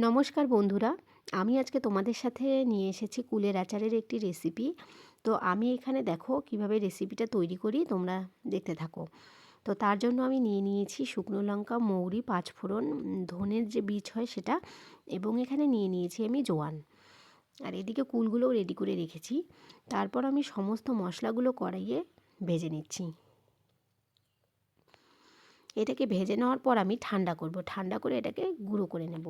নমস্কার বন্ধুরা, আমি আজকে তোমাদের সাথে নিয়ে এসেছি কুলের আচারের একটি রেসিপি। তো আমি এখানে দেখো কিভাবে রেসিপিটা তৈরি করি, তোমরা দেখতে থাকো। তো তার জন্য আমি নিয়ে নিয়েছি শুকনো লঙ্কা, মৌরি, পাঁচফোড়ন, ধনের যে বীজ হয় সেটা, এবং এখানে নিয়ে নিয়েছি আমি জোয়ান। আর এদিকে কুলগুলোও রেডি করে রেখেছি। তারপর আমি সমস্ত মশলাগুলো কড়াইয়ে ভেজে নিচ্ছি। এটাকে ভেজে নেওয়ার পর আমি ঠান্ডা করব, ঠান্ডা করে এটাকে গুঁড়ো করে নেব।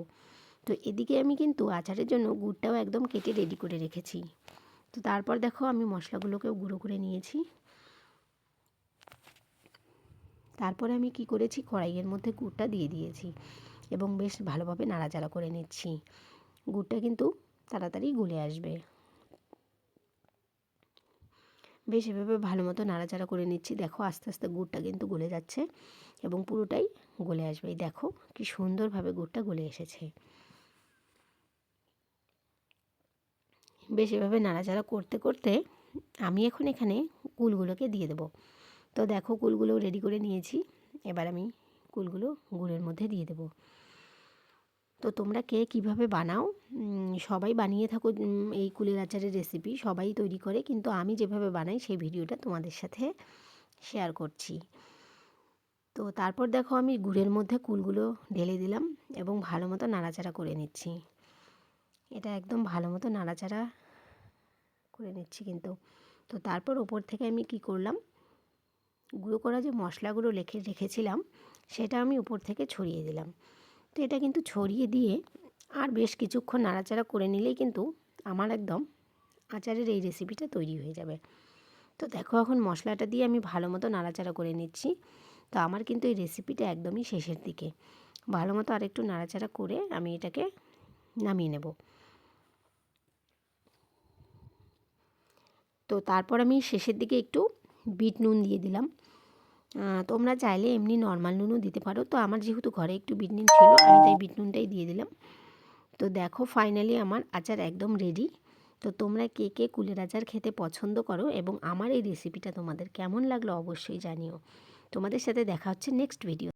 তো এদিকে আমি কিন্তু আচারের জন্য গুড়টাও একদম কেটে রেডি করে রেখেছি। তো তারপর দেখো আমি মশলাগুলোকেও গুঁড়ো করে নিয়েছি। তারপরে আমি কি করেছি, কড়াইয়ের মধ্যে গুড়টা দিয়ে দিয়েছি এবং বেশ ভালোভাবে নাড়াচাড়া করে নিচ্ছি। গুড়টা কিন্তু তাড়াতাড়ি গলে আসবে। বেশ এভাবে ভালো মতো নাড়াচাড়া করে নিচ্ছি। দেখো আস্তে আস্তে গুড়টা কিন্তু গলে যাচ্ছে এবং পুরোটাই গলে আসবে। দেখো কি সুন্দরভাবে গুড়টা গলে এসেছে। বেশ এভাবে নাড়াচাড়া করতে করতে আমি এখন এখানে কুলগুলোকে দিয়ে দেবো। তো দেখো কুলগুলো রেডি করে নিয়েছি। এবার আমি কুলগুলো গুড়ের মধ্যে দিয়ে দেবো। তো তোমরা কে কীভাবে বানাও, সবাই বানিয়ে থাকো এই কুলের আচারের রেসিপি সবাই তৈরি করে, কিন্তু আমি যেভাবে বানাই সেই ভিডিওটা তোমাদের সাথে শেয়ার করছি। তো তারপর দেখো আমি গুড়ের মধ্যে কুলগুলো ঢেলে দিলাম এবং ভালো মতো নাড়াচাড়া করে নিচ্ছি। এটা একদম ভালো মতো নাড়াচাড়া করে নিচ্ছি কিন্তু। তো তারপর ওপর থেকে আমি কি করলাম, গুঁড়ো করা যে মশলাগুলো রেখেছিলাম সেটা আমি উপর থেকে ছড়িয়ে দিলাম। তো এটা কিন্তু ছড়িয়ে দিয়ে আর বেশ কিছুক্ষণ নাড়াচাড়া করে নিলেই কিন্তু আমার একদম আচারের এই রেসিপিটা তৈরি হয়ে যাবে। তো দেখো এখন মশলাটা দিয়ে আমি ভালো মতো নাড়াচাড়া করে নিচ্ছি। তো আমার কিন্তু এই রেসিপিটা একদমই শেষের দিকে। ভালো মতো আরেকটু নাড়াচাড়া করে আমি এটাকে নামিয়ে নেব। তো তারপর আমি শেষের দিকে একটু বিট নুন দিয়ে দিলাম। তোমরা চাইলে এমনি নর্মাল নুনও দিতে পারো। তো আমার যেহেতু ঘরে একটু বিট নুন ছিল, আমি তাই বিট নুনটাই দিয়ে দিলাম। তো দেখো ফাইনালি আমার আচার একদম রেডি। তো তোমরা কে কে কুলের আচার খেতে পছন্দ করো এবং আমার এই রেসিপিটা তোমাদের কেমন লাগলো অবশ্যই জানিও। তোমাদের সাথে দেখা হচ্ছে নেক্সট ভিডিও।